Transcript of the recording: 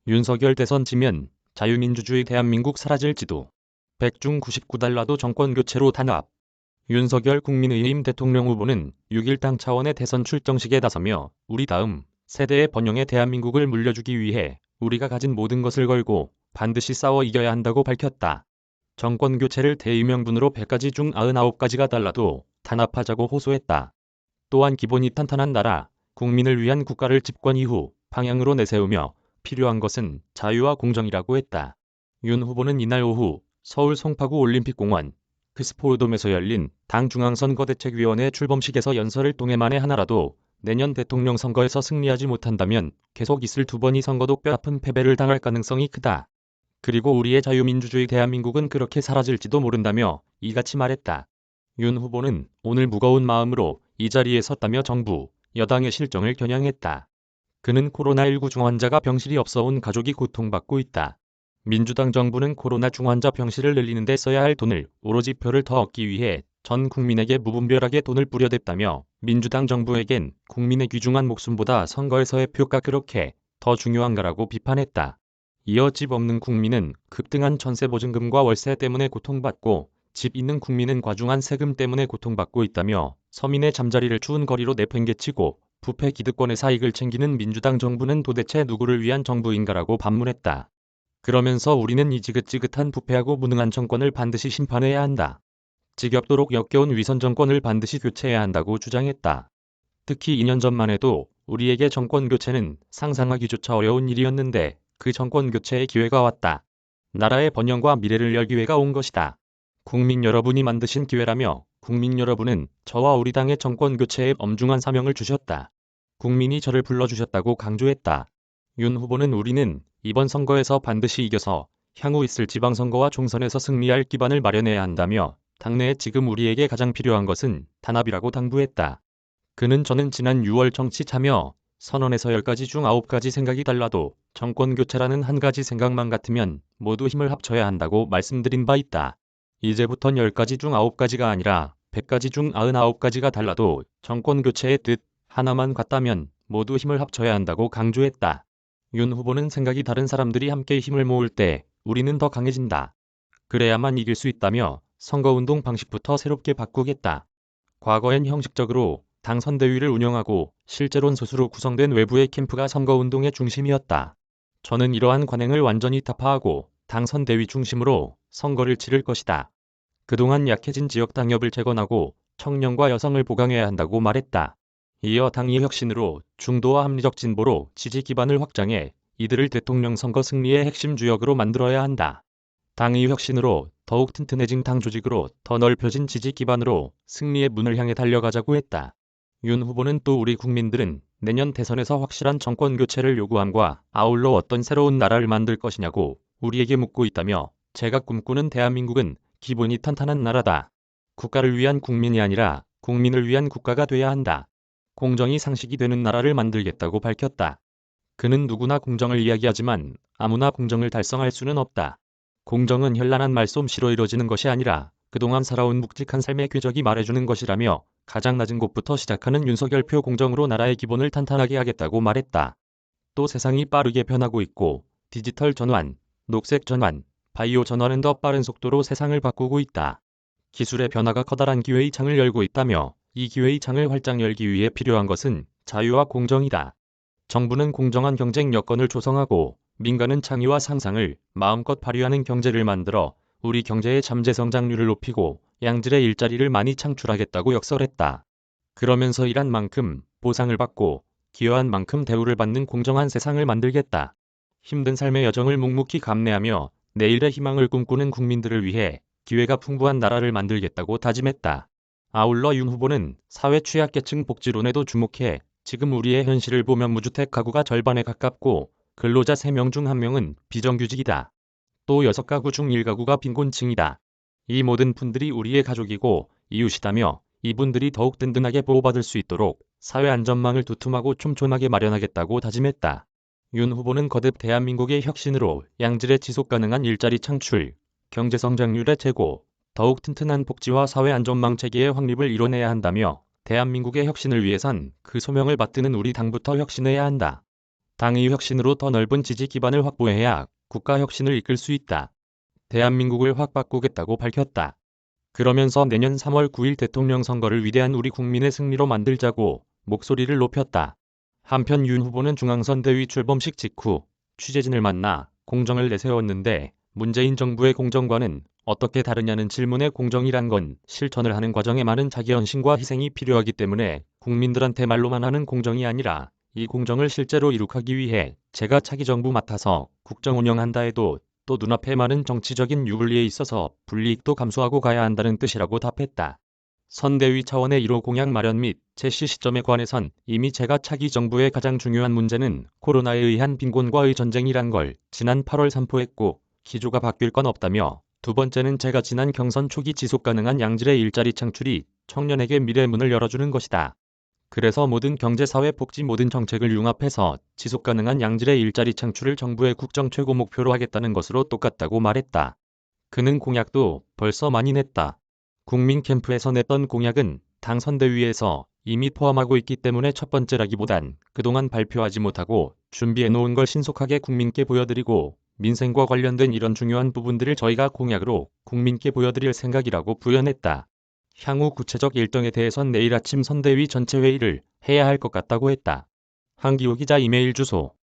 윤석열 대선 지면 자유민주주의 대한민국 사라질지도. 100중 99달라도 정권교체로 단합. 윤석열 국민의힘 대통령 후보는 6일 당 차원의 대선 출정식에 나서며 우리 다음 세대의 번영의 대한민국을 물려주기 위해 우리가 가진 모든 것을 걸고 반드시 싸워 이겨야 한다고 밝혔다. 정권교체를 대의명분으로 100가지 중 99가지가 달라도 단합하자고 호소했다. 또한 기본이 탄탄한 나라, 국민을 위한 국가를 집권 이후 방향으로 내세우며 필요한 것은 자유와 공정이라고 했다. 윤 후보는 이날 오후 서울 송파구 올림픽공원 크스포dom에서 열린 당 중앙선거대책위원회 출범식에서 연설을 통해 만에 하나라도 내년 대통령 선거에서 승리하지 못한다면 계속 있을 두 번의 선거도 뼈아픈 패배를 당할 가능성이 크다. 그리고 우리의 자유민주주의 대한민국은 그렇게 사라질지도 모른다며 이같이 말했다. 윤 후보는 오늘 무거운 마음으로 이 자리에 섰다며 정부, 여당의 실정을 겨냥했다. 그는 코로나19 중환자가 병실이 없어 온 가족이 고통받고 있다. 민주당 정부는 코로나 중환자 병실을 늘리는 데 써야 할 돈을 오로지 표를 더 얻기 위해 전 국민에게 무분별하게 돈을 뿌려댔다며 민주당 정부에겐 국민의 귀중한 목숨보다 선거에서의 표가 그렇게 더 중요한가라고 비판했다. 이어 집 없는 국민은 급등한 전세보증금과 월세 때문에 고통받고 집 있는 국민은 과중한 세금 때문에 고통받고 있다며 서민의 잠자리를 추운 거리로 내팽개치고 부패 기득권의 사익을 챙기는 민주당 정부는 도대체 누구를 위한 정부인가라고 반문했다. 그러면서 우리는 이 지긋지긋한 부패하고 무능한 정권을 반드시 심판해야 한다. 지겹도록 역겨운 위선 정권을 반드시 교체해야 한다고 주장했다. 특히 2년 전만 해도 우리에게 정권 교체는 상상하기조차 어려운 일이었는데 그 정권 교체의 기회가 왔다. 나라의 번영과 미래를 열 기회가 온 것이다. 국민 여러분이 만드신 기회라며 국민 여러분은 저와 우리 당의 정권 교체에 엄중한 사명을 주셨다. 국민이 저를 불러주셨다고 강조했다. 윤 후보는 우리는 이번 선거에서 반드시 이겨서 향후 있을 지방선거와 총선에서 승리할 기반을 마련해야 한다며 당내에 지금 우리에게 가장 필요한 것은 단합이라고 당부했다. 그는 저는 지난 6월 정치 참여 선언에서 10가지 중 9가지 생각이 달라도 정권 교체라는 한 가지 생각만 같으면 모두 힘을 합쳐야 한다고 말씀드린 바 있다. 이제부턴 10가지 중 9가지가 아니라 100가지 중 99가지가 달라도 정권 교체의 뜻 하나만 같다면 모두 힘을 합쳐야 한다고 강조했다. 윤 후보는 생각이 다른 사람들이 함께 힘을 모을 때 우리는 더 강해진다. 그래야만 이길 수 있다며 선거운동 방식부터 새롭게 바꾸겠다. 과거엔 형식적으로 당 선대위를 운영하고 실제론 소수로 구성된 외부의 캠프가 선거운동의 중심이었다. 저는 이러한 관행을 완전히 타파하고 당 선대위 중심으로 선거를 치를 것이다. 그동안 약해진 지역 당협을 재건하고 청년과 여성을 보강해야 한다고 말했다. 이어 당의 혁신으로 중도와 합리적 진보로 지지 기반을 확장해 이들을 대통령 선거 승리의 핵심 주역으로 만들어야 한다. 당의 혁신으로 더욱 튼튼해진 당 조직으로 더 넓혀진 지지 기반으로 승리의 문을 향해 달려가자고 했다. 윤 후보는 또 우리 국민들은 내년 대선에서 확실한 정권 교체를 요구함과 아울러 어떤 새로운 나라를 만들 것이냐고 우리에게 묻고 있다며 제가 꿈꾸는 대한민국은 기본이 탄탄한 나라다. 국가를 위한 국민이 아니라 국민을 위한 국가가 돼야 한다. 공정이 상식이 되는 나라를 만들겠다고 밝혔다. 그는 누구나 공정을 이야기하지만 아무나 공정을 달성할 수는 없다. 공정은 현란한 말솜씨로 이루어지는 것이 아니라 그동안 살아온 묵직한 삶의 궤적이 말해주는 것이라며 가장 낮은 곳부터 시작하는 윤석열표 공정으로 나라의 기본을 탄탄하게 하겠다고 말했다. 또 세상이 빠르게 변하고 있고 디지털 전환, 녹색 전환, 바이오 전환은 더 빠른 속도로 세상을 바꾸고 있다. 기술의 변화가 커다란 기회의 창을 열고 있다며 이 기회의 창을 활짝 열기 위해 필요한 것은 자유와 공정이다. 정부는 공정한 경쟁 여건을 조성하고 민간은 창의와 상상을 마음껏 발휘하는 경제를 만들어 우리 경제의 잠재 성장률을 높이고 양질의 일자리를 많이 창출하겠다고 역설했다. 그러면서 일한 만큼 보상을 받고 기여한 만큼 대우를 받는 공정한 세상을 만들겠다. 힘든 삶의 여정을 묵묵히 감내하며 내일의 희망을 꿈꾸는 국민들을 위해 기회가 풍부한 나라를 만들겠다고 다짐했다. 아울러 윤 후보는 사회 취약계층 복지론에도 주목해 지금 우리의 현실을 보면 무주택 가구가 절반에 가깝고 근로자 3명 중 1명은 비정규직이다. 또 6가구 중 1가구가 빈곤층이다. 이 모든 분들이 우리의 가족이고 이웃이다며 이분들이 더욱 든든하게 보호받을 수 있도록 사회 안전망을 두툼하고 촘촘하게 마련하겠다고 다짐했다. 윤 후보는 거듭 대한민국의 혁신으로 양질의 지속가능한 일자리 창출, 경제 성장률의 제고, 더욱 튼튼한 복지와 사회 안전망 체계의 확립을 이뤄내야 한다며 대한민국의 혁신을 위해선 그 소명을 받드는 우리 당부터 혁신해야 한다. 당의 혁신으로 더 넓은 지지 기반을 확보해야 국가 혁신을 이끌 수 있다. 대한민국을 확 바꾸겠다고 밝혔다. 그러면서 내년 3월 9일 대통령 선거를 위대한 우리 국민의 승리로 만들자고 목소리를 높였다. 한편 윤 후보는 중앙선대위 출범식 직후 취재진을 만나 공정을 내세웠는데 문재인 정부의 공정과는 어떻게 다르냐는 질문에 공정이란 건 실천을 하는 과정에 많은 자기헌신과 희생이 필요하기 때문에 국민들한테 말로만 하는 공정이 아니라 이 공정을 실제로 이룩하기 위해 제가 차기 정부 맡아서 국정 운영한다 해도 또 눈앞에 많은 정치적인 유불리에 있어서 불이익도 감수하고 가야 한다는 뜻이라고 답했다. 선대위 차원의 1호 공약 마련 및 제시 시점에 관해선 이미 제가 차기 정부의 가장 중요한 문제는 코로나에 의한 빈곤과의 전쟁이란 걸 지난 8월 선포했고 기조가 바뀔 건 없다며 두 번째는 제가 지난 경선 초기 지속가능한 양질의 일자리 창출이 청년에게 미래 문을 열어주는 것이다. 그래서 모든 경제, 사회, 복지 모든 정책을 융합해서 지속가능한 양질의 일자리 창출을 정부의 국정 최고 목표로 하겠다는 것으로 똑같다고 말했다. 그는 공약도 벌써 많이 냈다. 국민 캠프에서 냈던 공약은 당 선대위에서 이미 포함하고 있기 때문에 첫 번째라기보단 그동안 발표하지 못하고 준비해놓은 걸 신속하게 국민께 보여드리고 민생과 관련된 이런 중요한 부분들을 저희가 공약으로 국민께 보여드릴 생각이라고 부연했다. 향후 구체적 일정에 대해선 내일 아침 선대위 전체 회의를 해야 할 것 같다고 했다. 한기호 기자 이메일 주소